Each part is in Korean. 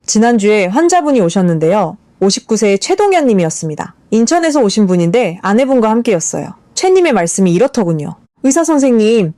지난주에 환자분이 오셨는데요. 59세의 최동현 님이었습니다. 인천에서 오신 분인데 아내분과 함께였어요. 최님의 말씀이 이렇더군요. 의사 선생님,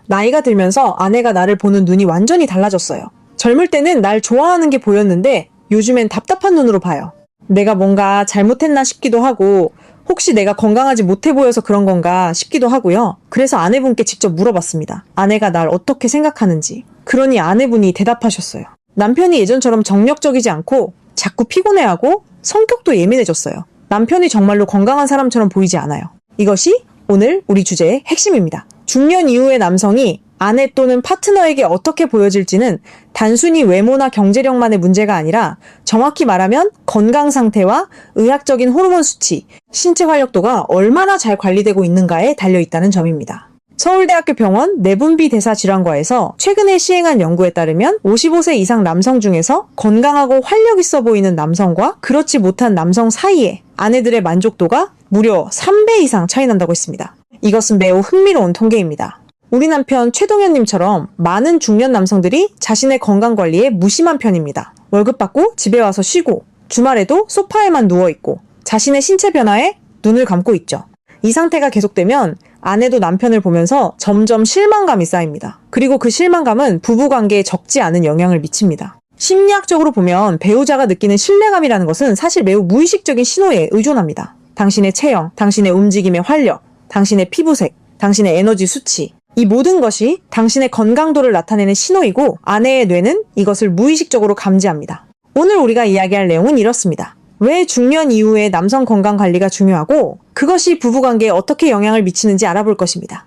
나이가 들면서 아내가 나를 보는 눈이 완전히 달라졌어요. 젊을 때는 날 좋아하는 게 보였는데 요즘엔 답답한 눈으로 봐요. 내가 뭔가 잘못했나 싶기도 하고 혹시 내가 건강하지 못해 보여서 그런 건가 싶기도 하고요. 그래서 아내분께 직접 물어봤습니다. 아내가 날 어떻게 생각하는지. 그러니 아내분이 대답하셨어요. 남편이 예전처럼 정력적이지 않고 자꾸 피곤해하고 성격도 예민해졌어요. 남편이 정말로 건강한 사람처럼 보이지 않아요. 이것이 오늘 우리 주제의 핵심입니다. 중년 이후의 남성이 아내 또는 파트너에게 어떻게 보여질지는 단순히 외모나 경제력만의 문제가 아니라 정확히 말하면 건강 상태와 의학적인 호르몬 수치, 신체 활력도가 얼마나 잘 관리되고 있는가에 달려있다는 점입니다. 서울대학교 병원 내분비대사 질환과에서 최근에 시행한 연구에 따르면 55세 이상 남성 중에서 건강하고 활력 있어 보이는 남성과 그렇지 못한 남성 사이에 아내들의 만족도가 무려 3배 이상 차이 난다고 했습니다. 이것은 매우 흥미로운 통계입니다. 우리 남편 최동현님처럼 많은 중년 남성들이 자신의 건강관리에 무심한 편입니다. 월급 받고 집에 와서 쉬고 주말에도 소파에만 누워있고 자신의 신체 변화에 눈을 감고 있죠. 이 상태가 계속되면 아내도 남편을 보면서 점점 실망감이 쌓입니다. 그리고 그 실망감은 부부관계에 적지 않은 영향을 미칩니다. 심리학적으로 보면 배우자가 느끼는 신뢰감이라는 것은 사실 매우 무의식적인 신호에 의존합니다. 당신의 체형, 당신의 움직임의 활력, 당신의 피부색, 당신의 에너지 수치, 이 모든 것이 당신의 건강도를 나타내는 신호이고 아내의 뇌는 이것을 무의식적으로 감지합니다. 오늘 우리가 이야기할 내용은 이렇습니다. 왜 중년 이후에 남성 건강 관리가 중요하고 그것이 부부관계에 어떻게 영향을 미치는지 알아볼 것입니다.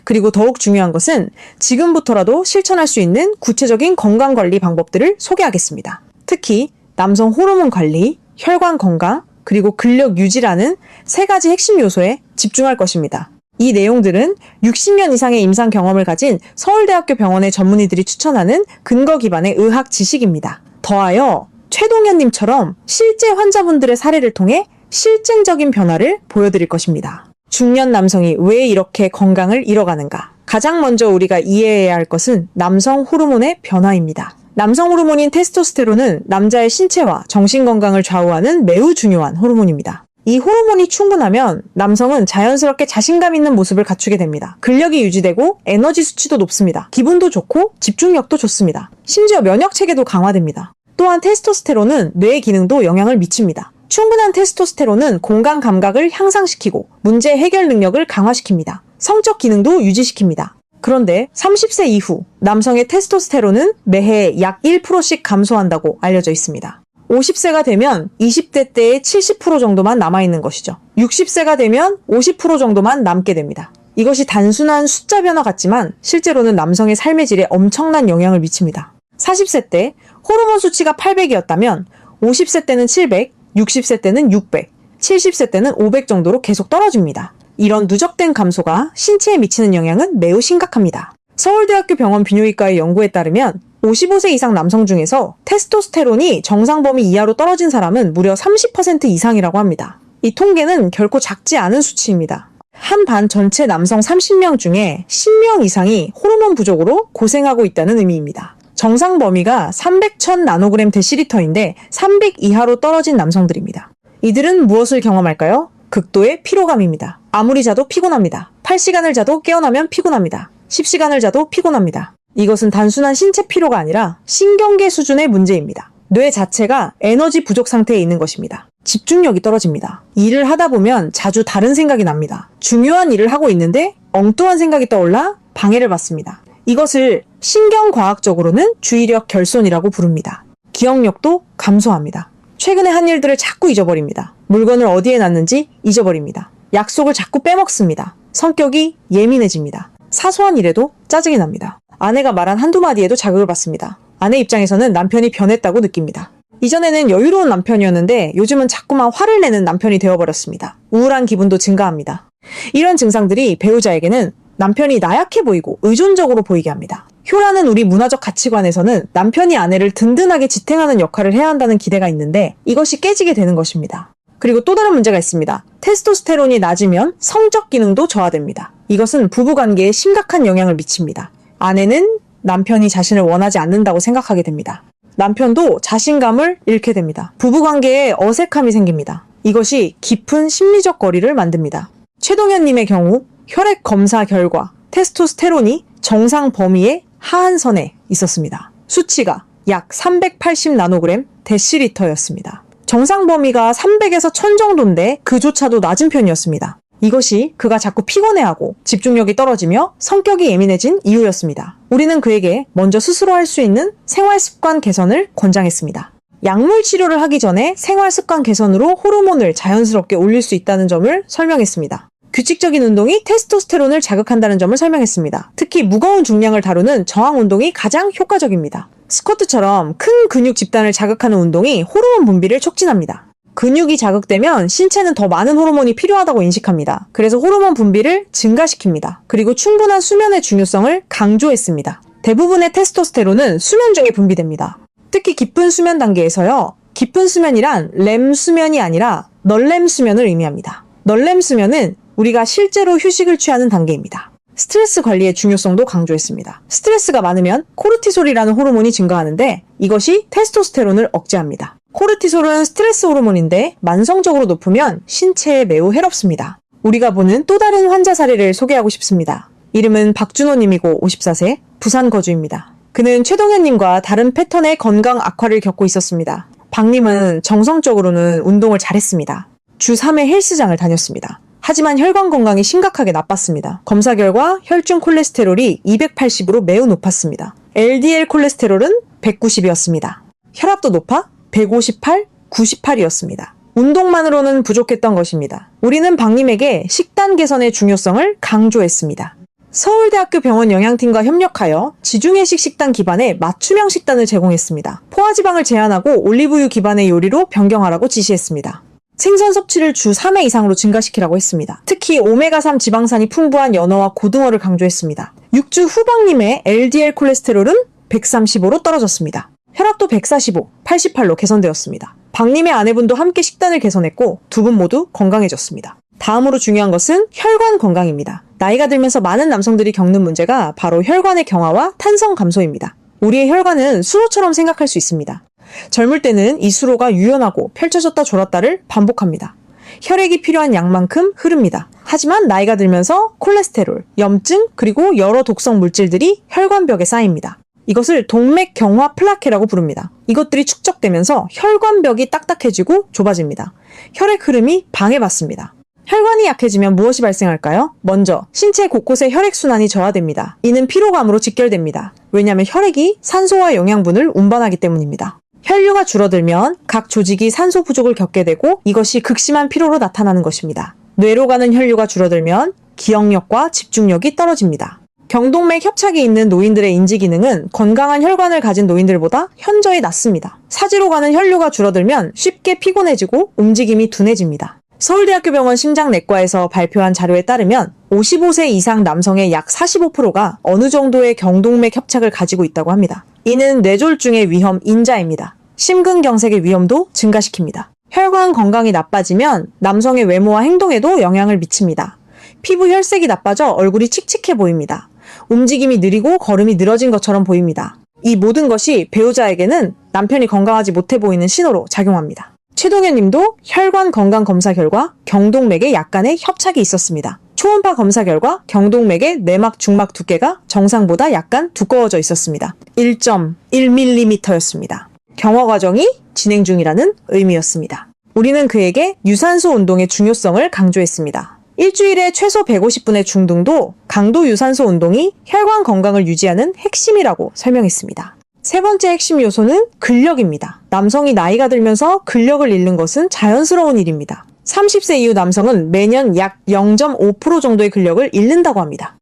그리고 더욱 중요한 것은 지금부터라도 실천할 수 있는 구체적인 건강관리 방법들을 소개하겠습니다. 특히 남성 호르몬 관리, 혈관 건강, 그리고 근력 유지라는 3가지 핵심 요소에 집중할 것입니다. 이 내용들은 60년 이상의 임상 경험을 가진 서울대학교 병원의 전문의들이 추천하는 근거 기반의 의학 지식입니다. 더하여 최동현님처럼 실제 환자분들의 사례를 통해 실증적인 변화를 보여드릴 것입니다. 중년 남성이 왜 이렇게 건강을 잃어가는가? 가장 먼저 우리가 이해해야 할 것은 남성 호르몬의 변화입니다. 남성 호르몬인 테스토스테론은 남자의 신체와 정신 건강을 좌우하는 매우 중요한 호르몬입니다. 이 호르몬이 충분하면 남성은 자연스럽게 자신감 있는 모습을 갖추게 됩니다. 근력이 유지되고 에너지 수치도 높습니다. 기분도 좋고 집중력도 좋습니다. 심지어 면역 체계도 강화됩니다. 또한 테스토스테론은 뇌 기능도 영향을 미칩니다. 충분한 테스토스테론은 공감 감각을 향상시키고 문제 해결 능력을 강화시킵니다. 성적 기능도 유지시킵니다. 그런데 30세 이후 남성의 테스토스테론은 매해 약 1%씩 감소한다고 알려져 있습니다. 50세가 되면 20대 때의 70% 정도만 남아있는 것이죠. 60세가 되면 50% 정도만 남게 됩니다. 이것이 단순한 숫자 변화 같지만 실제로는 남성의 삶의 질에 엄청난 영향을 미칩니다. 40세 때 호르몬 수치가 800이었다면 50세 때는 700, 60세 때는 600, 70세 때는 500 정도로 계속 떨어집니다. 이런 누적된 감소가 신체에 미치는 영향은 매우 심각합니다. 서울대학교 병원 비뇨기과의 연구에 따르면 55세 이상 남성 중에서 테스토스테론이 정상 범위 이하로 떨어진 사람은 무려 30% 이상이라고 합니다. 이 통계는 결코 작지 않은 수치입니다. 한 반 전체 남성 30명 중에 10명 이상이 호르몬 부족으로 고생하고 있다는 의미입니다. 정상 범위가 300,000 나노그램 데시리터인데 300 이하로 떨어진 남성들입니다. 이들은 무엇을 경험할까요? 극도의 피로감입니다. 아무리 자도 피곤합니다. 8시간을 자도 깨어나면 피곤합니다. 10시간을 자도 피곤합니다. 이것은 단순한 신체 피로가 아니라 신경계 수준의 문제입니다. 뇌 자체가 에너지 부족 상태에 있는 것입니다. 집중력이 떨어집니다. 일을 하다 보면 자주 다른 생각이 납니다. 중요한 일을 하고 있는데 엉뚱한 생각이 떠올라 방해를 받습니다. 이것을 신경과학적으로는 주의력 결손이라고 부릅니다. 기억력도 감소합니다. 최근에 한 일들을 자꾸 잊어버립니다. 물건을 어디에 놨는지 잊어버립니다. 약속을 자꾸 빼먹습니다. 성격이 예민해집니다. 사소한 일에도 짜증이 납니다. 아내가 말한 한두 마디에도 자극을 받습니다. 아내 입장에서는 남편이 변했다고 느낍니다. 이전에는 여유로운 남편이었는데 요즘은 자꾸만 화를 내는 남편이 되어버렸습니다. 우울한 기분도 증가합니다. 이런 증상들이 배우자에게는 남편이 나약해 보이고 의존적으로 보이게 합니다. 효라는 우리 문화적 가치관에서는 남편이 아내를 든든하게 지탱하는 역할을 해야 한다는 기대가 있는데 이것이 깨지게 되는 것입니다. 그리고 또 다른 문제가 있습니다. 테스토스테론이 낮으면 성적 기능도 저하됩니다. 이것은 부부관계에 심각한 영향을 미칩니다. 아내는 남편이 자신을 원하지 않는다고 생각하게 됩니다. 남편도 자신감을 잃게 됩니다. 부부관계에 어색함이 생깁니다. 이것이 깊은 심리적 거리를 만듭니다. 최동현님의 경우 혈액 검사 결과 테스토스테론이 정상 범위의 하한선에 있었습니다. 수치가 약 380 나노그램 데시리터였습니다. 정상 범위가 300에서 1000 정도인데 그조차도 낮은 편이었습니다. 이것이 그가 자꾸 피곤해하고 집중력이 떨어지며 성격이 예민해진 이유였습니다. 우리는 그에게 먼저 스스로 할 수 있는 생활습관 개선을 권장했습니다. 약물 치료를 하기 전에 생활습관 개선으로 호르몬을 자연스럽게 올릴 수 있다는 점을 설명했습니다. 규칙적인 운동이 테스토스테론을 자극한다는 점을 설명했습니다. 특히 무거운 중량을 다루는 저항 운동이 가장 효과적입니다. 스쿼트처럼 큰 근육 집단을 자극하는 운동이 호르몬 분비를 촉진합니다. 근육이 자극되면 신체는 더 많은 호르몬이 필요하다고 인식합니다. 그래서 호르몬 분비를 증가시킵니다. 그리고 충분한 수면의 중요성을 강조했습니다. 대부분의 테스토스테론은 수면 중에 분비됩니다. 특히 깊은 수면 단계에서요. 깊은 수면이란 렘 수면이 아니라 널렘 수면을 의미합니다. 널렘 수면은 우리가 실제로 휴식을 취하는 단계입니다. 스트레스 관리의 중요성도 강조했습니다. 스트레스가 많으면 코르티솔이라는 호르몬이 증가하는데 이것이 테스토스테론을 억제합니다. 코르티솔은 스트레스 호르몬인데 만성적으로 높으면 신체에 매우 해롭습니다. 우리가 보는 또 다른 환자 사례를 소개하고 싶습니다. 이름은 박준호님이고 54세, 부산 거주입니다. 그는 최동현님과 다른 패턴의 건강 악화를 겪고 있었습니다. 박님은 정성적으로는 운동을 잘했습니다. 주 3회 헬스장을 다녔습니다. 하지만 혈관 건강이 심각하게 나빴습니다. 검사 결과 혈중 콜레스테롤이 280으로 매우 높았습니다. LDL 콜레스테롤은 190이었습니다. 혈압도 높아 158, 98이었습니다. 운동만으로는 부족했던 것입니다. 우리는 박님에게 식단 개선의 중요성을 강조했습니다. 서울대학교 병원 영양팀과 협력하여 지중해식 식단 기반의 맞춤형 식단을 제공했습니다. 포화지방을 제한하고 올리브유 기반의 요리로 변경하라고 지시했습니다. 생선 섭취를 주 3회 이상으로 증가시키라고 했습니다. 특히 오메가3 지방산이 풍부한 연어와 고등어를 강조했습니다. 6주 후 박님의 LDL 콜레스테롤은 135로 떨어졌습니다. 혈압도 145, 88로 개선되었습니다. 박님의 아내분도 함께 식단을 개선했고 두 분 모두 건강해졌습니다. 다음으로 중요한 것은 혈관 건강입니다. 나이가 들면서 많은 남성들이 겪는 문제가 바로 혈관의 경화와 탄성 감소입니다. 우리의 혈관은 수로처럼 생각할 수 있습니다. 젊을 때는 이 수로가 유연하고 펼쳐졌다 졸았다를 반복합니다. 혈액이 필요한 양만큼 흐릅니다. 하지만 나이가 들면서 콜레스테롤, 염증, 그리고 여러 독성 물질들이 혈관벽에 쌓입니다. 이것을 동맥 경화 플라케라고 부릅니다. 이것들이 축적되면서 혈관벽이 딱딱해지고 좁아집니다. 혈액 흐름이 방해받습니다. 혈관이 약해지면 무엇이 발생할까요? 먼저 신체 곳곳의 혈액순환이 저하됩니다. 이는 피로감으로 직결됩니다. 왜냐하면 혈액이 산소와 영양분을 운반하기 때문입니다. 혈류가 줄어들면 각 조직이 산소 부족을 겪게 되고 이것이 극심한 피로로 나타나는 것입니다. 뇌로 가는 혈류가 줄어들면 기억력과 집중력이 떨어집니다. 경동맥 협착이 있는 노인들의 인지 기능은 건강한 혈관을 가진 노인들보다 현저히 낮습니다. 사지로 가는 혈류가 줄어들면 쉽게 피곤해지고 움직임이 둔해집니다. 서울대학교 병원 심장내과에서 발표한 자료에 따르면 55세 이상 남성의 약 45%가 어느 정도의 경동맥 협착을 가지고 있다고 합니다. 이는 뇌졸중의 위험 인자입니다. 심근경색의 위험도 증가시킵니다. 혈관 건강이 나빠지면 남성의 외모와 행동에도 영향을 미칩니다. 피부 혈색이 나빠져 얼굴이 칙칙해 보입니다. 움직임이 느리고 걸음이 늘어진 것처럼 보입니다. 이 모든 것이 배우자에게는 남편이 건강하지 못해 보이는 신호로 작용합니다. 최동현 님도 혈관 건강 검사 결과 경동맥에 약간의 협착이 있었습니다. 초음파 검사 결과 경동맥의 내막 중막 두께가 정상보다 약간 두꺼워져 있었습니다. 1.1mm였습니다. 경화 과정이 진행 중이라는 의미였습니다. 우리는 그에게 유산소 운동의 중요성을 강조했습니다. 일주일에 최소 150분의 중등도 강도 유산소 운동이 혈관 건강을 유지하는 핵심이라고 설명했습니다. 세 번째 핵심 요소는 근력입니다. 남성이 나이가 들면서 근력을 잃는 것은 자연스러운 일입니다. 30세 이후 남성은 매년 약 0.5% 정도의 근력을 잃는다고 합니다.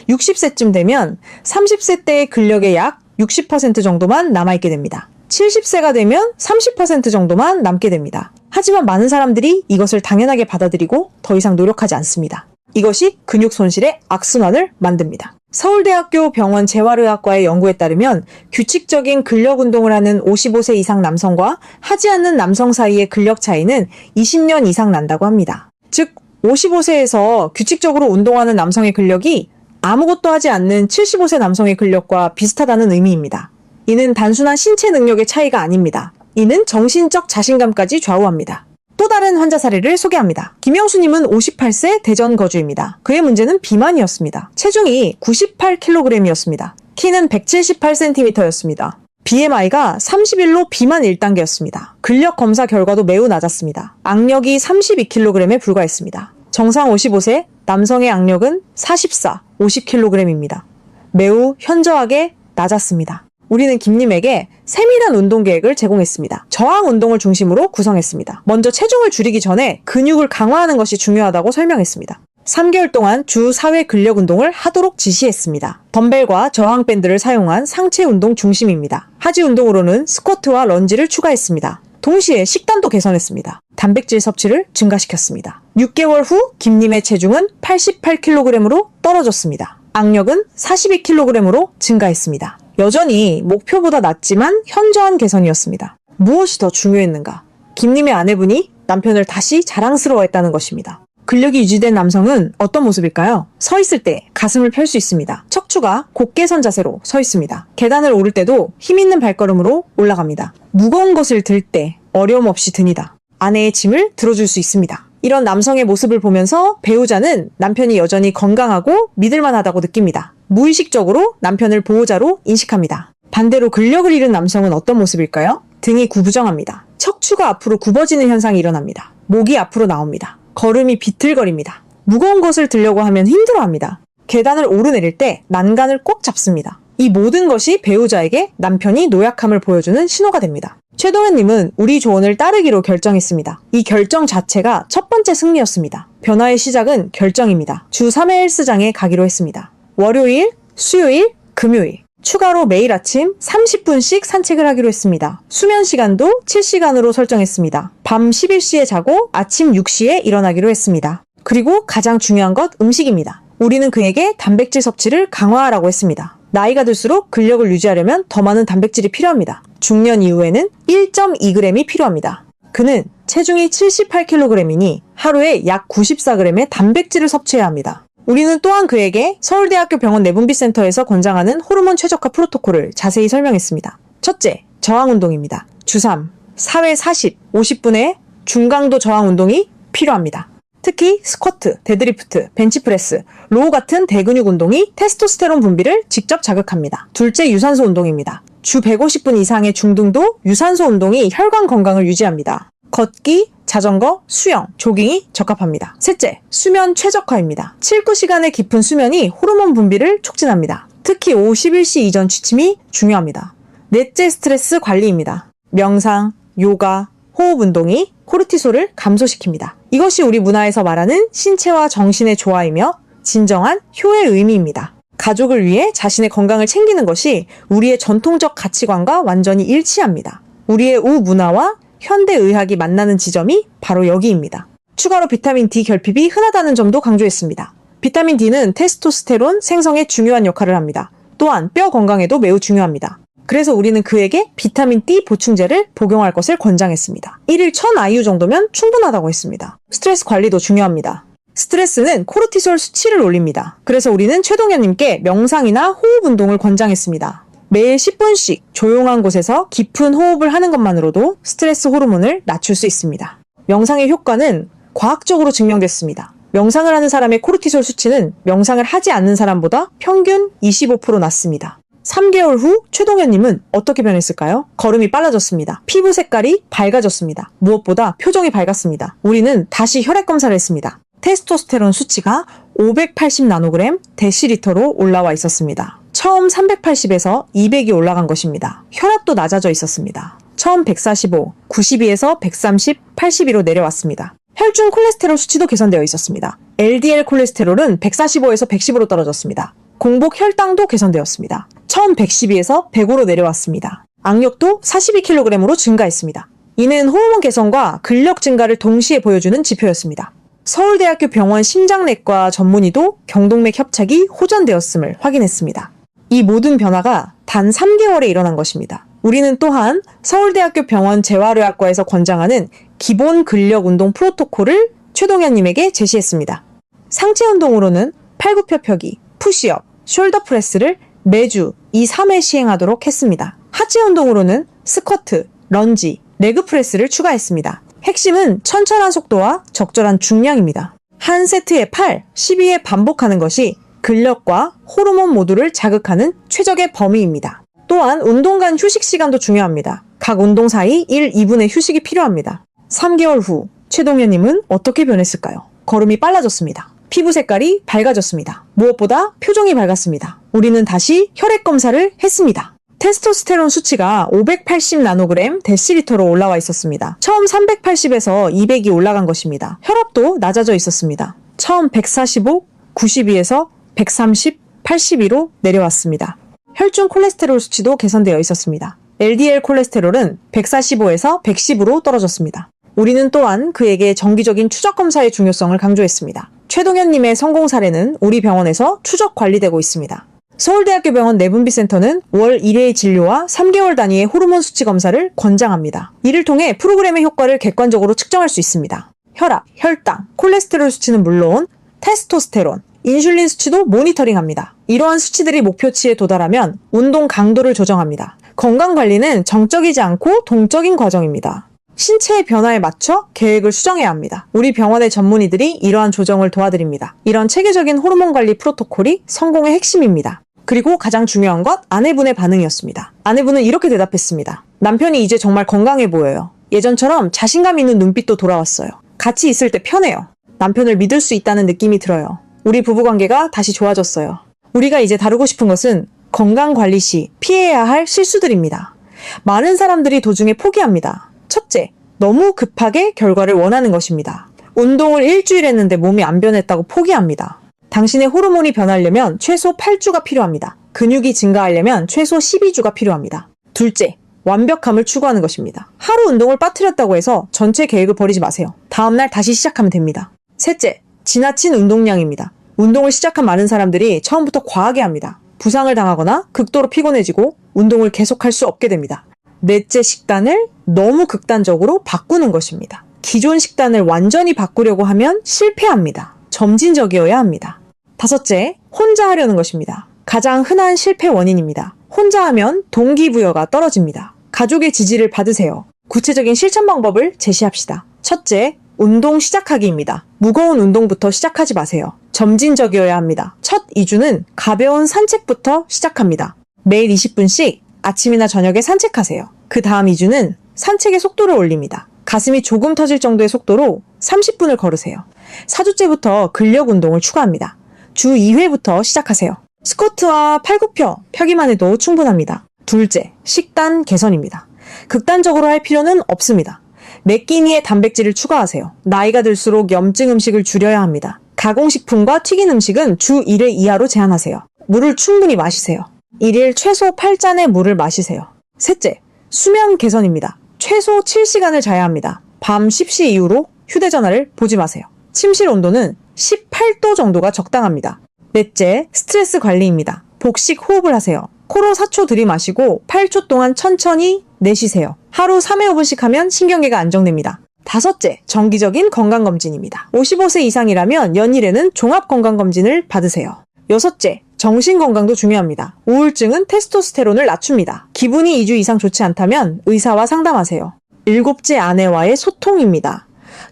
60세쯤 되면 30세 때의 근력의 약 60% 정도만 남아있게 됩니다. 70세가 되면 30% 정도만 남게 됩니다. 하지만 많은 사람들이 이것을 당연하게 받아들이고 더 이상 노력하지 않습니다. 이것이 근육 손실의 악순환을 만듭니다. 서울대학교 병원 재활의학과의 연구에 따르면 규칙적인 근력 운동을 하는 55세 이상 남성과 하지 않는 남성 사이의 근력 차이는 20년 이상 난다고 합니다. 즉 55세에서 규칙적으로 운동하는 남성의 근력이 아무것도 하지 않는 75세 남성의 근력과 비슷하다는 의미입니다. 이는 단순한 신체 능력의 차이가 아닙니다. 이는 정신적 자신감까지 좌우합니다. 또 다른 환자 사례를 소개합니다. 김영수님은 58세 대전 거주입니다. 그의 문제는 비만이었습니다. 체중이 98kg이었습니다. 키는 178cm였습니다. BMI가 31로 비만 1단계였습니다. 근력 검사 결과도 매우 낮았습니다. 악력이 32kg에 불과했습니다. 정상 55세, 남성의 악력은 44, 50kg입니다. 매우 현저하게 낮았습니다. 우리는 김님에게 세밀한 운동 계획을 제공했습니다. 저항 운동을 중심으로 구성했습니다. 먼저 체중을 줄이기 전에 근육을 강화하는 것이 중요하다고 설명했습니다. 3개월 동안 주 4회 근력 운동을 하도록 지시했습니다. 덤벨과 저항 밴드를 사용한 상체 운동 중심입니다. 하지 운동으로는 스쿼트와 런지를 추가했습니다. 동시에 식단도 개선했습니다. 단백질 섭취를 증가시켰습니다. 6개월 후 김님의 체중은 88kg으로 떨어졌습니다. 악력은 42kg으로 증가했습니다. 여전히 목표보다 낮지만 현저한 개선이었습니다. 무엇이 더 중요했는가? 김님의 아내분이 남편을 다시 자랑스러워했다는 것입니다. 근력이 유지된 남성은 어떤 모습일까요? 서 있을 때 가슴을 펼 수 있습니다. 척추가 곧게 선 자세로 서 있습니다. 계단을 오를 때도 힘 있는 발걸음으로 올라갑니다. 무거운 것을 들 때 어려움 없이 듭니다. 아내의 짐을 들어줄 수 있습니다. 이런 남성의 모습을 보면서 배우자는 남편이 여전히 건강하고 믿을만하다고 느낍니다. 무의식적으로 남편을 보호자로 인식합니다. 반대로 근력을 잃은 남성은 어떤 모습일까요? 등이 구부정합니다. 척추가 앞으로 굽어지는 현상이 일어납니다. 목이 앞으로 나옵니다. 걸음이 비틀거립니다. 무거운 것을 들려고 하면 힘들어합니다. 계단을 오르내릴 때 난간을 꼭 잡습니다. 이 모든 것이 배우자에게 남편이 노약함을 보여주는 신호가 됩니다. 최동현님은 우리 조언을 따르기로 결정했습니다. 이 결정 자체가 첫 번째 승리였습니다. 변화의 시작은 결정입니다. 주 3회 헬스장에 가기로 했습니다. 월요일, 수요일, 금요일. 추가로 매일 아침 30분씩 산책을 하기로 했습니다. 수면 시간도 7시간으로 설정했습니다. 밤 11시에 자고 아침 6시에 일어나기로 했습니다. 그리고 가장 중요한 것 음식입니다. 우리는 그에게 단백질 섭취를 강화하라고 했습니다. 나이가 들수록 근력을 유지하려면 더 많은 단백질이 필요합니다. 중년 이후에는 1.2g이 필요합니다. 그는 체중이 78kg이니 하루에 약 94g의 단백질을 섭취해야 합니다. 우리는 또한 그에게 서울대학교 병원 내분비센터에서 권장하는 호르몬 최적화 프로토콜을 자세히 설명했습니다. 첫째, 저항 운동입니다. 주 3, 4회 40, 50분의 중강도 저항 운동이 필요합니다. 특히 스쿼트, 데드리프트, 벤치프레스, 로우 같은 대근육 운동이 테스토스테론 분비를 직접 자극합니다. 둘째, 유산소 운동입니다. 주 150분 이상의 중등도 유산소 운동이 혈관 건강을 유지합니다. 걷기, 자전거, 수영, 조깅이 적합합니다. 셋째, 수면 최적화입니다. 7-9시간의 깊은 수면이 호르몬 분비를 촉진합니다. 특히 오후 11시 이전 취침이 중요합니다. 넷째, 스트레스 관리입니다. 명상, 요가, 호흡 운동이 코르티솔을 감소시킵니다. 이것이 우리 문화에서 말하는 신체와 정신의 조화이며 진정한 효의 의미입니다. 가족을 위해 자신의 건강을 챙기는 것이 우리의 전통적 가치관과 완전히 일치합니다. 우리의 우문화와 현대의학이 만나는 지점이 바로 여기입니다. 추가로 비타민 D 결핍이 흔하다는 점도 강조했습니다. 비타민 D는 테스토스테론 생성에 중요한 역할을 합니다. 또한 뼈 건강에도 매우 중요합니다. 그래서 우리는 그에게 비타민 D 보충제를 복용할 것을 권장했습니다. 1일 1000IU 정도면 충분하다고 했습니다. 스트레스 관리도 중요합니다. 스트레스는 코르티솔 수치를 올립니다. 그래서 우리는 최동현님께 명상이나 호흡 운동을 권장했습니다. 매일 10분씩 조용한 곳에서 깊은 호흡을 하는 것만으로도 스트레스 호르몬을 낮출 수 있습니다. 명상의 효과는 과학적으로 증명됐습니다. 명상을 하는 사람의 코르티솔 수치는 명상을 하지 않는 사람보다 평균 25% 낮습니다. 3개월 후 최동현님은 어떻게 변했을까요? 걸음이 빨라졌습니다. 피부 색깔이 밝아졌습니다. 무엇보다 표정이 밝았습니다. 우리는 다시 혈액 검사를 했습니다. 테스토스테론 수치가 580 나노그램 데시리터로 올라와 있었습니다. 처음 380에서 200이 올라간 것입니다. 혈압도 낮아져 있었습니다. 처음 145, 92에서 130, 82로 내려왔습니다. 혈중 콜레스테롤 수치도 개선되어 있었습니다. LDL 콜레스테롤은 145에서 110으로 떨어졌습니다. 공복 혈당도 개선되었습니다. 처음 112에서 105로 내려왔습니다. 악력도 42kg으로 증가했습니다. 이는 호르몬 개선과 근력 증가를 동시에 보여주는 지표였습니다. 서울대학교 병원 심장내과 전문의도 경동맥 협착이 호전되었음을 확인했습니다. 이 모든 변화가 단 3개월에 일어난 것입니다. 우리는 또한 서울대학교 병원 재활의학과에서 권장하는 기본 근력 운동 프로토콜을 최동현님에게 제시했습니다. 상체 운동으로는 팔굽혀펴기, 푸시업, 숄더 프레스를 매주 2-3회 시행하도록 했습니다. 하체 운동으로는 스쿼트, 런지, 레그 프레스를 추가했습니다. 핵심은 천천한 속도와 적절한 중량입니다. 한 세트에 8, 12회 반복하는 것이 근력과 호르몬 모두를 자극하는 최적의 범위입니다. 또한 운동 간 휴식 시간도 중요합니다. 각 운동 사이 1, 2분의 휴식이 필요합니다. 3개월 후 최동현님은 어떻게 변했을까요? 걸음이 빨라졌습니다. 피부 색깔이 밝아졌습니다. 무엇보다 표정이 밝았습니다. 우리는 다시 혈액 검사를 했습니다. 테스토스테론 수치가 580나노그램 데시리터로 올라와 있었습니다. 처음 380에서 200이 올라간 것입니다. 혈압도 낮아져 있었습니다. 처음 145, 92에서 130, 82로 내려왔습니다. 혈중 콜레스테롤 수치도 개선되어 있었습니다. LDL 콜레스테롤은 145에서 110으로 떨어졌습니다. 우리는 또한 그에게 정기적인 추적 검사의 중요성을 강조했습니다. 최동현님의 성공 사례는 우리 병원에서 추적 관리되고 있습니다. 서울대학교 병원 내분비센터는 월 1회의 진료와 3개월 단위의 호르몬 수치 검사를 권장합니다. 이를 통해 프로그램의 효과를 객관적으로 측정할 수 있습니다. 혈압, 혈당, 콜레스테롤 수치는 물론 테스토스테론, 인슐린 수치도 모니터링합니다. 이러한 수치들이 목표치에 도달하면 운동 강도를 조정합니다. 건강관리는 정적이지 않고 동적인 과정입니다. 신체의 변화에 맞춰 계획을 수정해야 합니다. 우리 병원의 전문의들이 이러한 조정을 도와드립니다. 이런 체계적인 호르몬 관리 프로토콜이 성공의 핵심입니다. 그리고 가장 중요한 것, 아내분의 반응이었습니다. 아내분은 이렇게 대답했습니다. 남편이 이제 정말 건강해 보여요. 예전처럼 자신감 있는 눈빛도 돌아왔어요. 같이 있을 때 편해요. 남편을 믿을 수 있다는 느낌이 들어요. 우리 부부관계가 다시 좋아졌어요. 우리가 이제 다루고 싶은 것은 건강관리 시 피해야 할 실수들입니다. 많은 사람들이 도중에 포기합니다. 첫째, 너무 급하게 결과를 원하는 것입니다. 운동을 일주일 했는데 몸이 안 변했다고 포기합니다. 당신의 호르몬이 변하려면 최소 8주가 필요합니다. 근육이 증가하려면 최소 12주가 필요합니다. 둘째, 완벽함을 추구하는 것입니다. 하루 운동을 빠뜨렸다고 해서 전체 계획을 버리지 마세요. 다음날 다시 시작하면 됩니다. 셋째, 지나친 운동량입니다. 운동을 시작한 많은 사람들이 처음부터 과하게 합니다. 부상을 당하거나 극도로 피곤해지고 운동을 계속할 수 없게 됩니다. 넷째, 식단을 너무 극단적으로 바꾸는 것입니다. 기존 식단을 완전히 바꾸려고 하면 실패합니다. 점진적이어야 합니다. 다섯째, 혼자 하려는 것입니다. 가장 흔한 실패 원인입니다. 혼자 하면 동기부여가 떨어집니다. 가족의 지지를 받으세요. 구체적인 실천 방법을 제시합시다. 첫째, 운동 시작하기입니다. 무거운 운동부터 시작하지 마세요. 점진적이어야 합니다. 첫 2주는 가벼운 산책부터 시작합니다. 매일 20분씩 아침이나 저녁에 산책하세요. 그 다음 2주는 산책의 속도를 올립니다. 가슴이 조금 터질 정도의 속도로 30분을 걸으세요. 4주째부터 근력 운동을 추가합니다. 주 2회부터 시작하세요. 스쿼트와 팔굽혀 펴기만 해도 충분합니다. 둘째, 식단 개선입니다. 극단적으로 할 필요는 없습니다. 몇 끼니의 단백질을 추가하세요. 나이가 들수록 염증 음식을 줄여야 합니다. 가공식품과 튀긴 음식은 주 1회 이하로 제한하세요. 물을 충분히 마시세요. 1일 최소 8잔의 물을 마시세요. 셋째, 수면 개선입니다. 최소 7시간을 자야 합니다. 밤 10시 이후로 휴대전화를 보지 마세요. 침실 온도는 18도 정도가 적당합니다. 넷째, 스트레스 관리입니다. 복식 호흡을 하세요. 코로 4초 들이마시고 8초 동안 천천히 내쉬세요. 하루 3회 5분씩 하면 신경계가 안정됩니다. 다섯째, 정기적인 건강검진입니다. 55세 이상이라면 연일에는 종합건강검진을 받으세요. 여섯째, 정신건강도 중요합니다. 우울증은 테스토스테론을 낮춥니다. 기분이 2주 이상 좋지 않다면 의사와 상담하세요. 일곱째, 아내와의 소통입니다.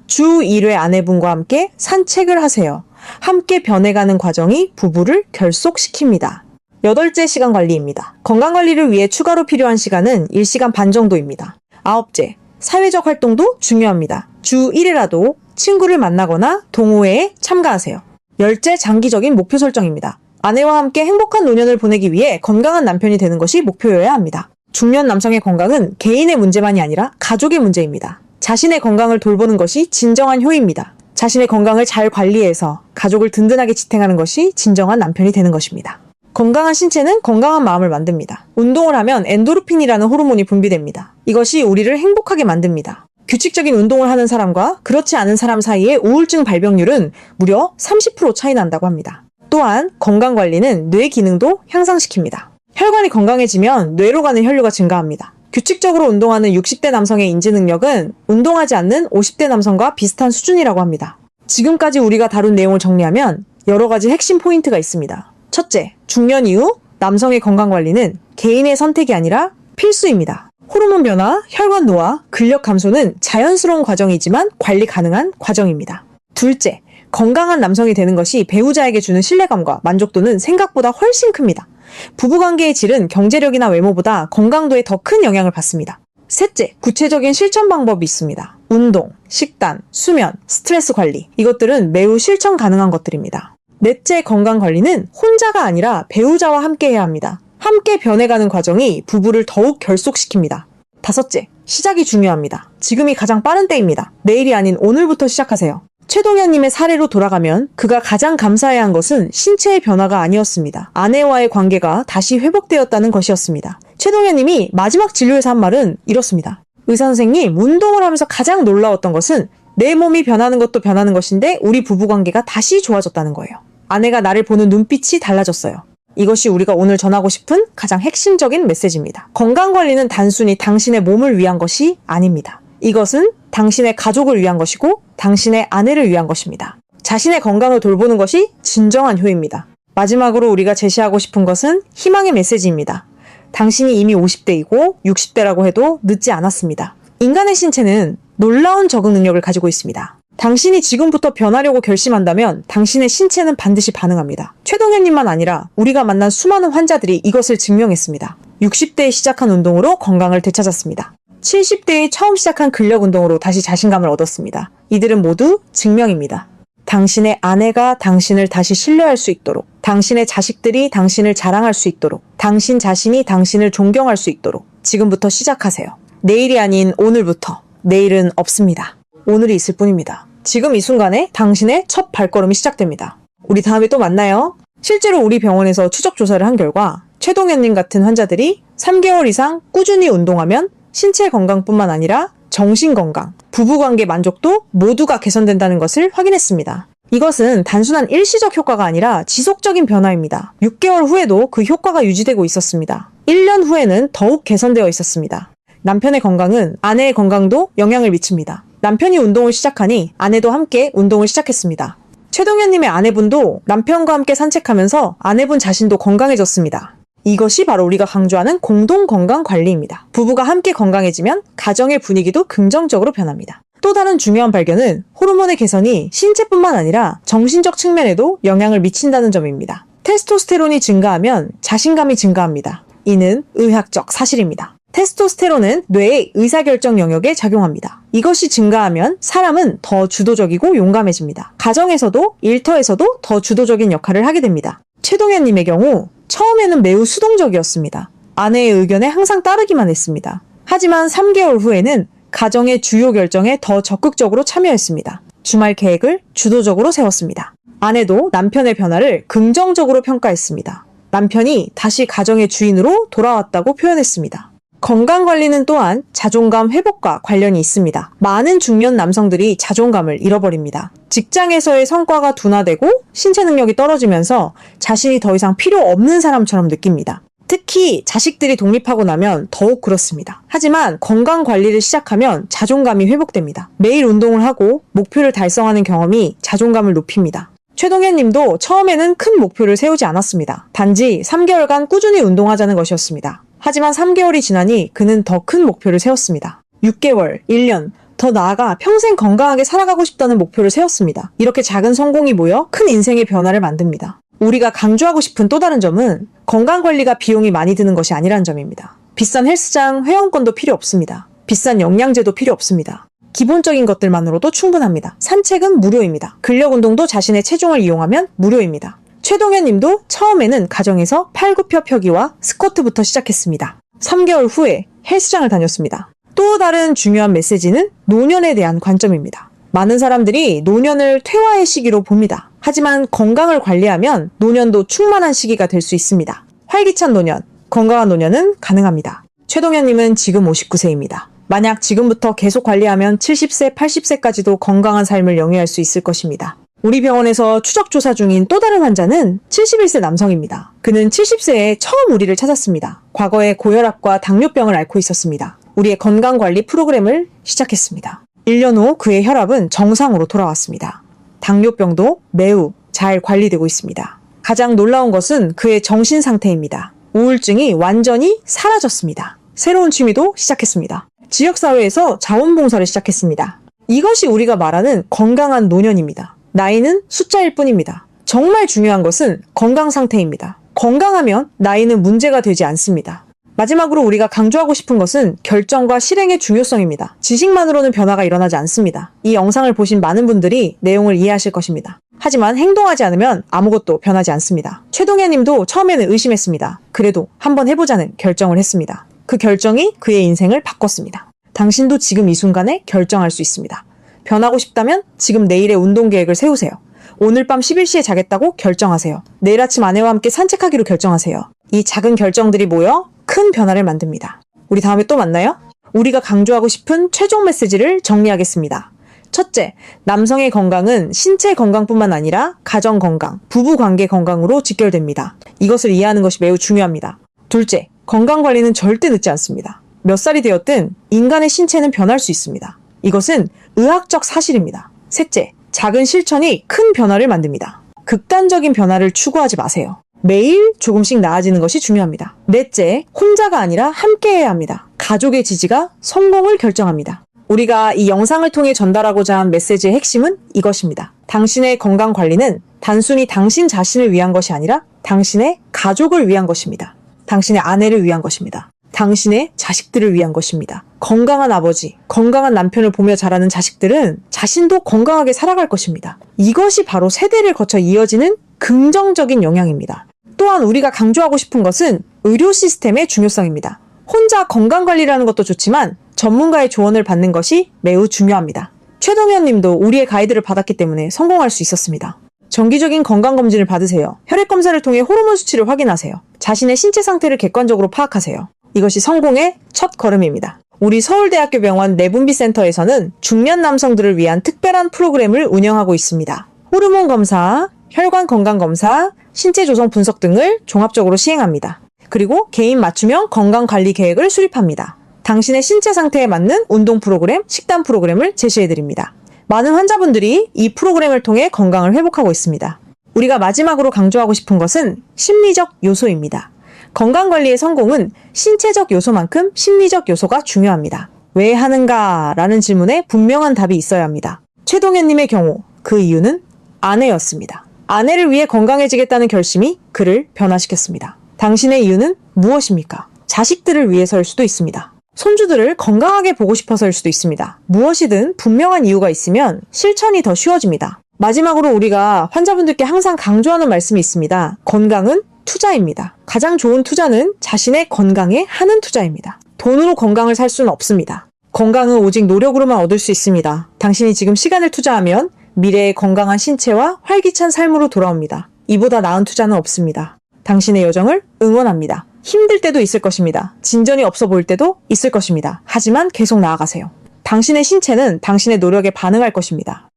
주 1회 아내분과 함께 산책을 하세요. 함께 변해가는 과정이 부부를 결속시킵니다. 여덟째, 시간관리입니다. 건강관리를 위해 추가로 필요한 시간은 1시간 반 정도입니다. 아홉째, 사회적 활동도 중요합니다. 주 1회라도 친구를 만나거나 동호회에 참가하세요. 열째, 장기적인 목표 설정입니다. 아내와 함께 행복한 노년을 보내기 위해 건강한 남편이 되는 것이 목표여야 합니다. 중년 남성의 건강은 개인의 문제만이 아니라 가족의 문제입니다. 자신의 건강을 돌보는 것이 진정한 효입니다. 자신의 건강을 잘 관리해서 가족을 든든하게 지탱하는 것이 진정한 남편이 되는 것입니다. 건강한 신체는 건강한 마음을 만듭니다. 운동을 하면 엔도르핀이라는 호르몬이 분비됩니다. 이것이 우리를 행복하게 만듭니다. 규칙적인 운동을 하는 사람과 그렇지 않은 사람 사이의 우울증 발병률은 무려 30% 차이 난다고 합니다. 또한 건강관리는 뇌 기능도 향상시킵니다. 혈관이 건강해지면 뇌로 가는 혈류가 증가합니다. 규칙적으로 운동하는 60대 남성의 인지 능력은 운동하지 않는 50대 남성과 비슷한 수준이라고 합니다. 지금까지 우리가 다룬 내용을 정리하면 여러 가지 핵심 포인트가 있습니다. 첫째, 중년 이후 남성의 건강관리는 개인의 선택이 아니라 필수입니다. 호르몬 변화, 혈관 노화, 근력 감소는 자연스러운 과정이지만 관리 가능한 과정입니다. 둘째, 건강한 남성이 되는 것이 배우자에게 주는 신뢰감과 만족도는 생각보다 훨씬 큽니다. 부부관계의 질은 경제력이나 외모보다 건강도에 더 큰 영향을 받습니다. 셋째, 구체적인 실천 방법이 있습니다. 운동, 식단, 수면, 스트레스 관리, 이것들은 매우 실천 가능한 것들입니다. 넷째, 건강 관리는 혼자가 아니라 배우자와 함께 해야 합니다. 함께 변해가는 과정이 부부를 더욱 결속시킵니다. 다섯째, 시작이 중요합니다. 지금이 가장 빠른 때입니다. 내일이 아닌 오늘부터 시작하세요. 최동현님의 사례로 돌아가면 그가 가장 감사해야 한 것은 신체의 변화가 아니었습니다. 아내와의 관계가 다시 회복되었다는 것이었습니다. 최동현님이 마지막 진료에서 한 말은 이렇습니다. 의사 선생님, 운동을 하면서 가장 놀라웠던 것은 내 몸이 변하는 것도 변하는 것인데 우리 부부관계가 다시 좋아졌다는 거예요. 아내가 나를 보는 눈빛이 달라졌어요. 이것이 우리가 오늘 전하고 싶은 가장 핵심적인 메시지입니다. 건강관리는 단순히 당신의 몸을 위한 것이 아닙니다. 이것은 당신의 가족을 위한 것이고 당신의 아내를 위한 것입니다. 자신의 건강을 돌보는 것이 진정한 효입니다. 마지막으로 우리가 제시하고 싶은 것은 희망의 메시지입니다. 당신이 이미 50대이고 60대라고 해도 늦지 않았습니다. 인간의 신체는 놀라운 적응 능력을 가지고 있습니다. 당신이 지금부터 변하려고 결심한다면 당신의 신체는 반드시 반응합니다. 최동현님만 아니라 우리가 만난 수많은 환자들이 이것을 증명했습니다. 60대에 시작한 운동으로 건강을 되찾았습니다. 70대에 처음 시작한 근력 운동으로 다시 자신감을 얻었습니다. 이들은 모두 증명입니다. 당신의 아내가 당신을 다시 신뢰할 수 있도록, 당신의 자식들이 당신을 자랑할 수 있도록, 당신 자신이 당신을 존경할 수 있도록 지금부터 시작하세요. 내일이 아닌 오늘부터. 내일은 없습니다. 오늘이 있을 뿐입니다. 지금 이 순간에 당신의 첫 발걸음이 시작됩니다. 우리 다음에 또 만나요. 실제로 우리 병원에서 추적 조사를 한 결과 최동현님 같은 환자들이 3개월 이상 꾸준히 운동하면 신체 건강뿐만 아니라 정신 건강, 부부관계 만족도 모두가 개선된다는 것을 확인했습니다. 이것은 단순한 일시적 효과가 아니라 지속적인 변화입니다. 6개월 후에도 그 효과가 유지되고 있었습니다. 1년 후에는 더욱 개선되어 있었습니다. 남편의 건강은 아내의 건강도 영향을 미칩니다. 남편이 운동을 시작하니 아내도 함께 운동을 시작했습니다. 최동현님의 아내분도 남편과 함께 산책하면서 아내분 자신도 건강해졌습니다. 이것이 바로 우리가 강조하는 공동 건강 관리입니다. 부부가 함께 건강해지면 가정의 분위기도 긍정적으로 변합니다. 또 다른 중요한 발견은 호르몬의 개선이 신체뿐만 아니라 정신적 측면에도 영향을 미친다는 점입니다. 테스토스테론이 증가하면 자신감이 증가합니다. 이는 의학적 사실입니다. 테스토스테론은 뇌의 의사결정 영역에 작용합니다. 이것이 증가하면 사람은 더 주도적이고 용감해집니다. 가정에서도 일터에서도 더 주도적인 역할을 하게 됩니다. 최동현님의 경우 처음에는 매우 수동적이었습니다. 아내의 의견에 항상 따르기만 했습니다. 하지만 3개월 후에는 가정의 주요 결정에 더 적극적으로 참여했습니다. 주말 계획을 주도적으로 세웠습니다. 아내도 남편의 변화를 긍정적으로 평가했습니다. 남편이 다시 가정의 주인으로 돌아왔다고 표현했습니다. 건강관리는 또한 자존감 회복과 관련이 있습니다. 많은 중년 남성들이 자존감을 잃어버립니다. 직장에서의 성과가 둔화되고 신체 능력이 떨어지면서 자신이 더 이상 필요 없는 사람처럼 느낍니다. 특히 자식들이 독립하고 나면 더욱 그렇습니다. 하지만 건강관리를 시작하면 자존감이 회복됩니다. 매일 운동을 하고 목표를 달성하는 경험이 자존감을 높입니다. 최동현 님도 처음에는 큰 목표를 세우지 않았습니다. 단지 3개월간 꾸준히 운동하자는 것이었습니다. 하지만 3개월이 지나니 그는 더 큰 목표를 세웠습니다. 6개월, 1년, 더 나아가 평생 건강하게 살아가고 싶다는 목표를 세웠습니다. 이렇게 작은 성공이 모여 큰 인생의 변화를 만듭니다. 우리가 강조하고 싶은 또 다른 점은 건강관리가 비용이 많이 드는 것이 아니라는 점입니다. 비싼 헬스장 회원권도 필요 없습니다. 비싼 영양제도 필요 없습니다. 기본적인 것들만으로도 충분합니다. 산책은 무료입니다. 근력 운동도 자신의 체중을 이용하면 무료입니다. 최동현 님도 처음에는 가정에서 팔굽혀 펴기와 스쿼트부터 시작했습니다. 3개월 후에 헬스장을 다녔습니다. 또 다른 중요한 메시지는 노년에 대한 관점입니다. 많은 사람들이 노년을 퇴화의 시기로 봅니다. 하지만 건강을 관리하면 노년도 충만한 시기가 될 수 있습니다. 활기찬 노년, 건강한 노년은 가능합니다. 최동현 님은 지금 59세입니다. 만약 지금부터 계속 관리하면 70세, 80세까지도 건강한 삶을 영위할 수 있을 것입니다. 우리 병원에서 추적 조사 중인 또 다른 환자는 71세 남성입니다. 그는 70세에 처음 우리를 찾았습니다. 과거에 고혈압과 당뇨병을 앓고 있었습니다. 우리의 건강관리 프로그램을 시작했습니다. 1년 후 그의 혈압은 정상으로 돌아왔습니다. 당뇨병도 매우 잘 관리되고 있습니다. 가장 놀라운 것은 그의 정신 상태입니다. 우울증이 완전히 사라졌습니다. 새로운 취미도 시작했습니다. 지역사회에서 자원봉사를 시작했습니다. 이것이 우리가 말하는 건강한 노년입니다. 나이는 숫자일 뿐입니다. 정말 중요한 것은 건강 상태입니다. 건강하면 나이는 문제가 되지 않습니다. 마지막으로 우리가 강조하고 싶은 것은 결정과 실행의 중요성입니다. 지식만으로는 변화가 일어나지 않습니다. 이 영상을 보신 많은 분들이 내용을 이해하실 것입니다. 하지만 행동하지 않으면 아무것도 변하지 않습니다. 최동현 님도 처음에는 의심했습니다. 그래도 한번 해보자는 결정을 했습니다. 그 결정이 그의 인생을 바꿨습니다. 당신도 지금 이 순간에 결정할 수 있습니다. 변하고 싶다면 지금 내일의 운동 계획을 세우세요. 오늘 밤 11시에 자겠다고 결정하세요. 내일 아침 아내와 함께 산책하기로 결정하세요. 이 작은 결정들이 모여 큰 변화를 만듭니다. 우리 다음에 또 만나요. 우리가 강조하고 싶은 최종 메시지를 정리하겠습니다. 첫째, 남성의 건강은 신체 건강뿐만 아니라 가정 건강, 부부 관계 건강으로 직결됩니다. 이것을 이해하는 것이 매우 중요합니다. 둘째, 건강 관리는 절대 늦지 않습니다. 몇 살이 되었든 인간의 신체는 변할 수 있습니다. 이것은 의학적 사실입니다. 셋째, 작은 실천이 큰 변화를 만듭니다. 극단적인 변화를 추구하지 마세요. 매일 조금씩 나아지는 것이 중요합니다. 넷째, 혼자가 아니라 함께해야 합니다. 가족의 지지가 성공을 결정합니다. 우리가 이 영상을 통해 전달하고자 한 메시지의 핵심은 이것입니다. 당신의 건강 관리는 단순히 당신 자신을 위한 것이 아니라 당신의 가족을 위한 것입니다. 당신의 아내를 위한 것입니다. 당신의 자식들을 위한 것입니다. 건강한 아버지, 건강한 남편을 보며 자라는 자식들은 자신도 건강하게 살아갈 것입니다. 이것이 바로 세대를 거쳐 이어지는 긍정적인 영향입니다. 또한 우리가 강조하고 싶은 것은 의료 시스템의 중요성입니다. 혼자 건강관리라는 것도 좋지만 전문가의 조언을 받는 것이 매우 중요합니다. 최동현 님도 우리의 가이드를 받았기 때문에 성공할 수 있었습니다. 정기적인 건강검진을 받으세요. 혈액검사를 통해 호르몬 수치를 확인하세요. 자신의 신체 상태를 객관적으로 파악하세요. 이것이 성공의 첫 걸음입니다. 우리 서울대학교 병원 내분비센터에서는 중년 남성들을 위한 특별한 프로그램을 운영하고 있습니다. 호르몬 검사, 혈관 건강 검사, 신체 조성 분석 등을 종합적으로 시행합니다. 그리고 개인 맞춤형 건강 관리 계획을 수립합니다. 당신의 신체 상태에 맞는 운동 프로그램, 식단 프로그램을 제시해드립니다. 많은 환자분들이 이 프로그램을 통해 건강을 회복하고 있습니다. 우리가 마지막으로 강조하고 싶은 것은 심리적 요소입니다. 건강관리의 성공은 신체적 요소만큼 심리적 요소가 중요합니다. 왜 하는가? 라는 질문에 분명한 답이 있어야 합니다. 최동현님의 경우 그 이유는 아내였습니다. 아내를 위해 건강해지겠다는 결심이 그를 변화시켰습니다. 당신의 이유는 무엇입니까? 자식들을 위해서일 수도 있습니다. 손주들을 건강하게 보고 싶어서일 수도 있습니다. 무엇이든 분명한 이유가 있으면 실천이 더 쉬워집니다. 마지막으로 우리가 환자분들께 항상 강조하는 말씀이 있습니다. 건강은 투자입니다. 가장 좋은 투자는 자신의 건강에 하는 투자입니다. 돈으로 건강을 살 수는 없습니다. 건강은 오직 노력으로만 얻을 수 있습니다. 당신이 지금 시간을 투자하면 미래의 건강한 신체와 활기찬 삶으로 돌아옵니다. 이보다 나은 투자는 없습니다. 당신의 여정을 응원합니다. 힘들 때도 있을 것입니다. 진전이 없어 보일 때도 있을 것입니다. 하지만 계속 나아가세요. 당신의 신체는 당신의 노력에 반응할 것입니다.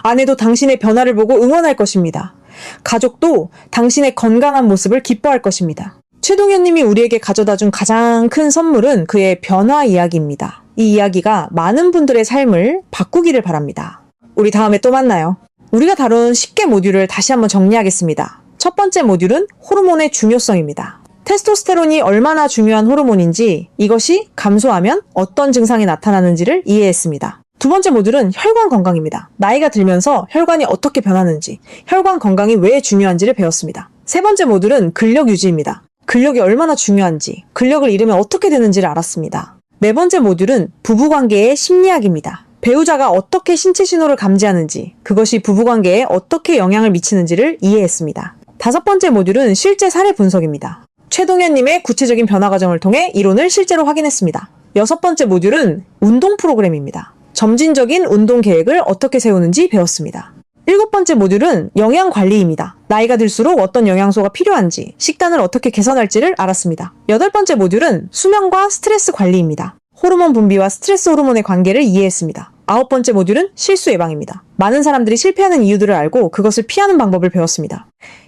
아내도 당신의 변화를 보고 응원할 것입니다. 가족도 당신의 건강한 모습을 기뻐할 것입니다. 최동현 님이 우리에게 가져다준 가장 큰 선물은 그의 변화 이야기입니다. 이 이야기가 많은 분들의 삶을 바꾸기를 바랍니다. 우리 다음에 또 만나요. 우리가 다룬 10개 모듈을 다시 한번 정리하겠습니다. 첫 번째 모듈은 호르몬의 중요성입니다. 테스토스테론이 얼마나 중요한 호르몬인지, 이것이 감소하면 어떤 증상이 나타나는지를 이해했습니다. 두 번째 모듈은 혈관 건강입니다. 나이가 들면서 혈관이 어떻게 변하는지, 혈관 건강이 왜 중요한지를 배웠습니다. 세 번째 모듈은 근력 유지입니다. 근력이 얼마나 중요한지, 근력을 잃으면 어떻게 되는지를 알았습니다. 네 번째 모듈은 부부관계의 심리학입니다. 배우자가 어떻게 신체 신호를 감지하는지, 그것이 부부관계에 어떻게 영향을 미치는지를 이해했습니다. 다섯 번째 모듈은 실제 사례 분석입니다. 최동현님의 구체적인 변화 과정을 통해 이론을 실제로 확인했습니다. 여섯 번째 모듈은 운동 프로그램입니다. 점진적인 운동 계획을 어떻게 세우는지 배웠습니다. 일곱 번째 모듈은 영양 관리입니다. 나이가 들수록 어떤 영양소가 필요한지, 식단을 어떻게 개선할지를 알았습니다. 여덟 번째 모듈은 수면과 스트레스 관리입니다. 호르몬 분비와 스트레스 호르몬의 관계를 이해했습니다. 아홉 번째 모듈은 실수 예방입니다. 많은 사람들이 실패하는 이유들을 알고 그것을 피하는 방법을 배웠습니다.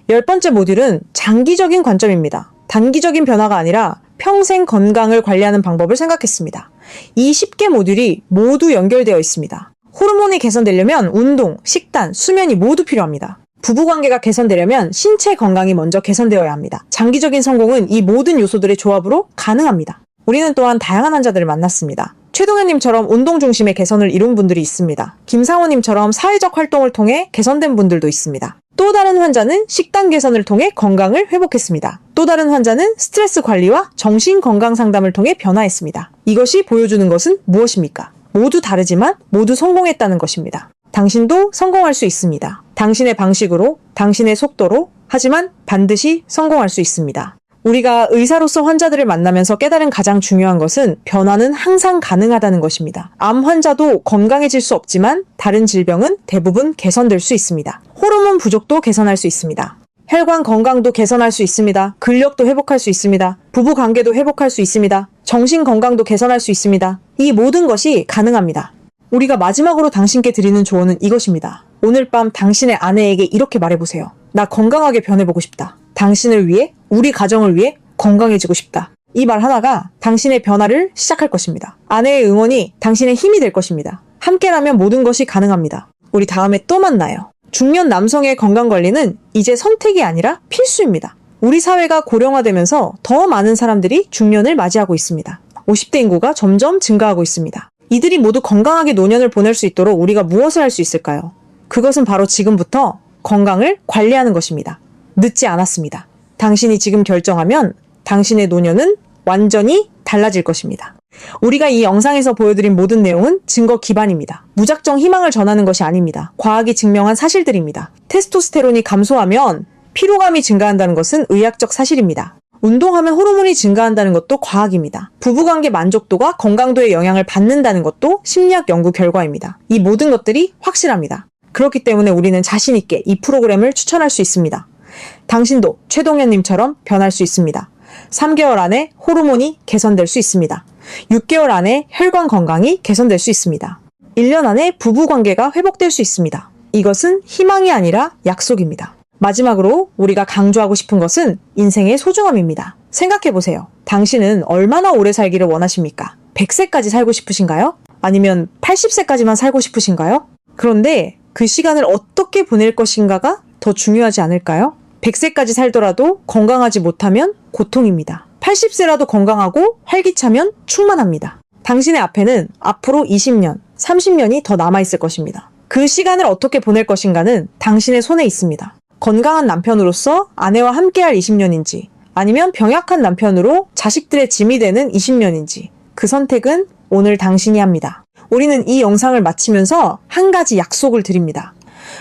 열 번째 모듈은 장기적인 관점입니다. 단기적인 변화가 아니라 평생 건강을 관리하는 방법을 생각했습니다. 이 10개 모듈이 모두 연결되어 있습니다. 호르몬이 개선되려면 운동, 식단, 수면이 모두 필요합니다. 부부관계가 개선되려면 신체 건강이 먼저 개선되어야 합니다. 장기적인 성공은 이 모든 요소들의 조합으로 가능합니다. 우리는 또한 다양한 환자들을 만났습니다. 최동현님처럼 운동 중심의 개선을 이룬 분들이 있습니다. 김상호님처럼 사회적 활동을 통해 개선된 분들도 있습니다. 또 다른 환자는 식단 개선을 통해 건강을 회복했습니다. 또 다른 환자는 스트레스 관리와 정신 건강 상담을 통해 변화했습니다. 이것이 보여주는 것은 무엇입니까? 모두 다르지만 모두 성공했다는 것입니다. 당신도 성공할 수 있습니다. 당신의 방식으로, 당신의 속도로, 하지만 반드시 성공할 수 있습니다. 우리가 의사로서 환자들을 만나면서 깨달은 가장 중요한 것은 변화는 항상 가능하다는 것입니다. 암 환자도 건강해질 수 없지만 다른 질병은 대부분 개선될 수 있습니다. 호르몬 부족도 개선할 수 있습니다. 혈관 건강도 개선할 수 있습니다. 근력도 회복할 수 있습니다. 부부 관계도 회복할 수 있습니다. 정신 건강도 개선할 수 있습니다. 이 모든 것이 가능합니다. 우리가 마지막으로 당신께 드리는 조언은 이것입니다. 오늘 밤 당신의 아내에게 이렇게 말해보세요. 나 건강하게 변해보고 싶다. 당신을 위해, 우리 가정을 위해 건강해지고 싶다. 이 말 하나가 당신의 변화를 시작할 것입니다. 아내의 응원이 당신의 힘이 될 것입니다. 함께라면 모든 것이 가능합니다. 우리 다음에 또 만나요. 중년 남성의 건강관리는 이제 선택이 아니라 필수입니다. 우리 사회가 고령화되면서 더 많은 사람들이 중년을 맞이하고 있습니다. 50대 인구가 점점 증가하고 있습니다. 이들이 모두 건강하게 노년을 보낼 수 있도록 우리가 무엇을 할 수 있을까요? 그것은 바로 지금부터 건강을 관리하는 것입니다. 늦지 않았습니다. 당신이 지금 결정하면 당신의 노년은 완전히 달라질 것입니다. 우리가 이 영상에서 보여드린 모든 내용은 증거 기반입니다. 무작정 희망을 전하는 것이 아닙니다. 과학이 증명한 사실들입니다. 테스토스테론이 감소하면 피로감이 증가한다는 것은 의학적 사실입니다. 운동하면 호르몬이 증가한다는 것도 과학입니다. 부부관계 만족도가 건강도에 영향을 받는다는 것도 심리학 연구 결과입니다. 이 모든 것들이 확실합니다. 그렇기 때문에 우리는 자신 있게 이 프로그램을 추천할 수 있습니다. 당신도 최동현님처럼 변할 수 있습니다. 3개월 안에 호르몬이 개선될 수 있습니다. 6개월 안에 혈관 건강이 개선될 수 있습니다. 1년 안에 부부관계가 회복될 수 있습니다. 이것은 희망이 아니라 약속입니다. 마지막으로 우리가 강조하고 싶은 것은 인생의 소중함입니다. 생각해보세요. 당신은 얼마나 오래 살기를 원하십니까? 100세까지 살고 싶으신가요? 아니면 80세까지만 살고 싶으신가요? 그런데 그 시간을 어떻게 보낼 것인가가 더 중요하지 않을까요? 100세까지 살더라도 건강하지 못하면 고통입니다. 80세라도 건강하고 활기차면 충만합니다. 당신의 앞에는 앞으로 20년, 30년이 더 남아있을 것입니다. 그 시간을 어떻게 보낼 것인가는 당신의 손에 있습니다. 건강한 남편으로서 아내와 함께할 20년인지 아니면 병약한 남편으로 자식들의 짐이 되는 20년인지 그 선택은 오늘 당신이 합니다. 우리는 이 영상을 마치면서 한 가지 약속을 드립니다.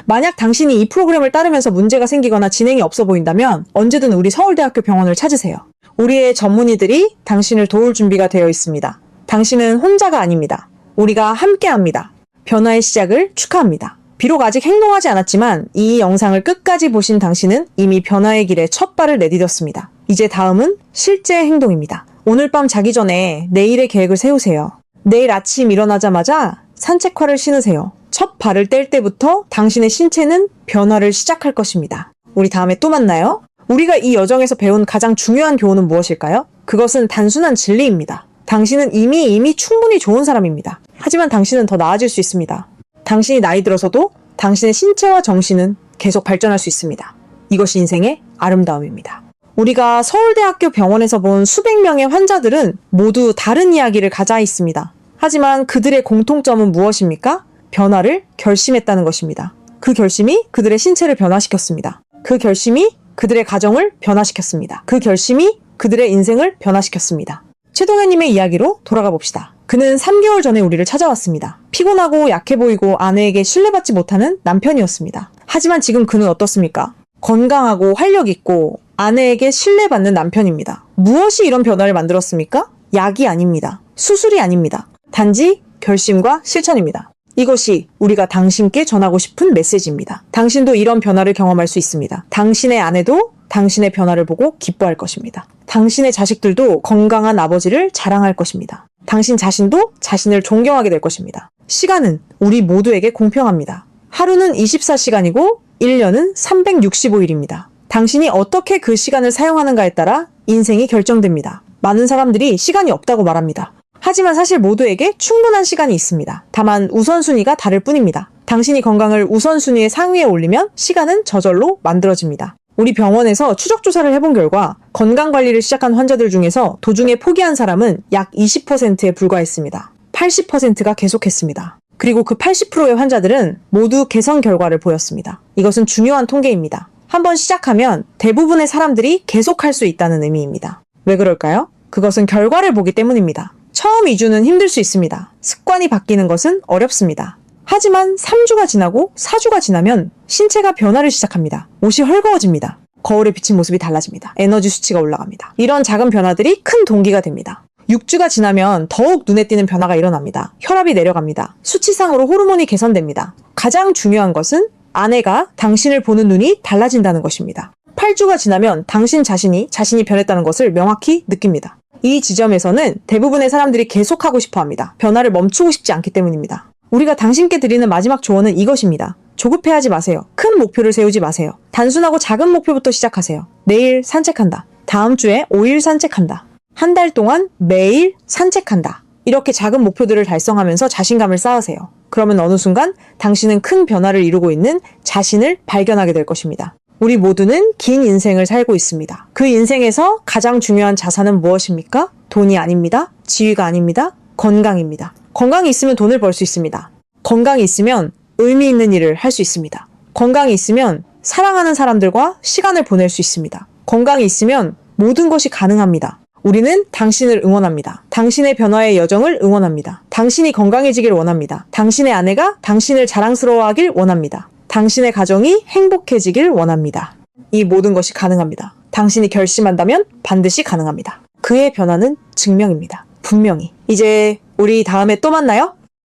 만약 당신이 이 프로그램을 따르면서 문제가 생기거나 진행이 없어 보인다면 언제든 우리 서울대학교 병원을 찾으세요. 우리의 전문의들이 당신을 도울 준비가 되어 있습니다. 당신은 혼자가 아닙니다. 우리가 함께합니다. 변화의 시작을 축하합니다. 비록 아직 행동하지 않았지만 이 영상을 끝까지 보신 당신은 이미 변화의 길에 첫 발을 내디뎠습니다. 이제 다음은 실제 행동입니다. 오늘 밤 자기 전에 내일의 계획을 세우세요. 내일 아침 일어나자마자 산책화를 신으세요. 첫 발을 뗄 때부터 당신의 신체는 변화를 시작할 것입니다. 우리 다음에 또 만나요. 우리가 이 여정에서 배운 가장 중요한 교훈은 무엇일까요? 그것은 단순한 진리입니다. 당신은 이미 충분히 좋은 사람입니다. 하지만 당신은 더 나아질 수 있습니다. 당신이 나이 들어서도 당신의 신체와 정신은 계속 발전할 수 있습니다. 이것이 인생의 아름다움입니다. 우리가 서울대학교 병원에서 본 수백 명의 환자들은 모두 다른 이야기를 가져 있습니다. 하지만 그들의 공통점은 무엇입니까? 변화를 결심했다는 것입니다. 그 결심이 그들의 신체를 변화시켰습니다. 그 결심이 그들의 가정을 변화시켰습니다. 그 결심이 그들의 인생을 변화시켰습니다. 최동현님의 이야기로 돌아가 봅시다. 그는 3개월 전에 우리를 찾아왔습니다. 피곤하고 약해 보이고 아내에게 신뢰받지 못하는 남편이었습니다. 하지만 지금 그는 어떻습니까? 건강하고 활력 있고 아내에게 신뢰받는 남편입니다. 무엇이 이런 변화를 만들었습니까? 약이 아닙니다. 수술이 아닙니다. 단지 결심과 실천입니다. 이것이 우리가 당신께 전하고 싶은 메시지입니다. 당신도 이런 변화를 경험할 수 있습니다. 당신의 아내도 당신의 변화를 보고 기뻐할 것입니다. 당신의 자식들도 건강한 아버지를 자랑할 것입니다. 당신 자신도 자신을 존경하게 될 것입니다. 시간은 우리 모두에게 공평합니다. 하루는 24시간이고 1년은 365일입니다. 당신이 어떻게 그 시간을 사용하는가에 따라 인생이 결정됩니다. 많은 사람들이 시간이 없다고 말합니다. 하지만 사실 모두에게 충분한 시간이 있습니다. 다만 우선순위가 다를 뿐입니다. 당신이 건강을 우선순위의 상위에 올리면 시간은 저절로 만들어집니다. 우리 병원에서 추적 조사를 해본 결과 건강관리를 시작한 환자들 중에서 도중에 포기한 사람은 약 20%에 불과했습니다. 80%가 계속했습니다. 그리고 그 80%의 환자들은 모두 개선 결과를 보였습니다. 이것은 중요한 통계입니다. 한번 시작하면 대부분의 사람들이 계속할 수 있다는 의미입니다. 왜 그럴까요? 그것은 결과를 보기 때문입니다. 처음 2주는 힘들 수 있습니다. 습관이 바뀌는 것은 어렵습니다. 하지만 3주가 지나고 4주가 지나면 신체가 변화를 시작합니다. 옷이 헐거워집니다. 거울에 비친 모습이 달라집니다. 에너지 수치가 올라갑니다. 이런 작은 변화들이 큰 동기가 됩니다. 6주가 지나면 더욱 눈에 띄는 변화가 일어납니다. 혈압이 내려갑니다. 수치상으로 호르몬이 개선됩니다. 가장 중요한 것은 아내가 당신을 보는 눈이 달라진다는 것입니다. 8주가 지나면 당신 자신이 변했다는 것을 명확히 느낍니다. 이 지점에서는 대부분의 사람들이 계속하고 싶어 합니다. 변화를 멈추고 싶지 않기 때문입니다. 우리가 당신께 드리는 마지막 조언은 이것입니다. 조급해하지 마세요. 큰 목표를 세우지 마세요. 단순하고 작은 목표부터 시작하세요. 내일 산책한다. 다음 주에 5일 산책한다. 한 달 동안 매일 산책한다. 이렇게 작은 목표들을 달성하면서 자신감을 쌓으세요. 그러면 어느 순간 당신은 큰 변화를 이루고 있는 자신을 발견하게 될 것입니다. 우리 모두는 긴 인생을 살고 있습니다. 그 인생에서 가장 중요한 자산은 무엇입니까? 돈이 아닙니다. 지위가 아닙니다. 건강입니다. 건강이 있으면 돈을 벌 수 있습니다. 건강이 있으면 의미 있는 일을 할 수 있습니다. 건강이 있으면 사랑하는 사람들과 시간을 보낼 수 있습니다. 건강이 있으면 모든 것이 가능합니다. 우리는 당신을 응원합니다. 당신의 변화의 여정을 응원합니다. 당신이 건강해지길 원합니다. 당신의 아내가 당신을 자랑스러워하길 원합니다. 당신의 가정이 행복해지길 원합니다. 이 모든 것이 가능합니다. 당신이 결심한다면 반드시 가능합니다. 그의 변화는 증명입니다. 분명히. 이제 우리 다음에 또 만나요?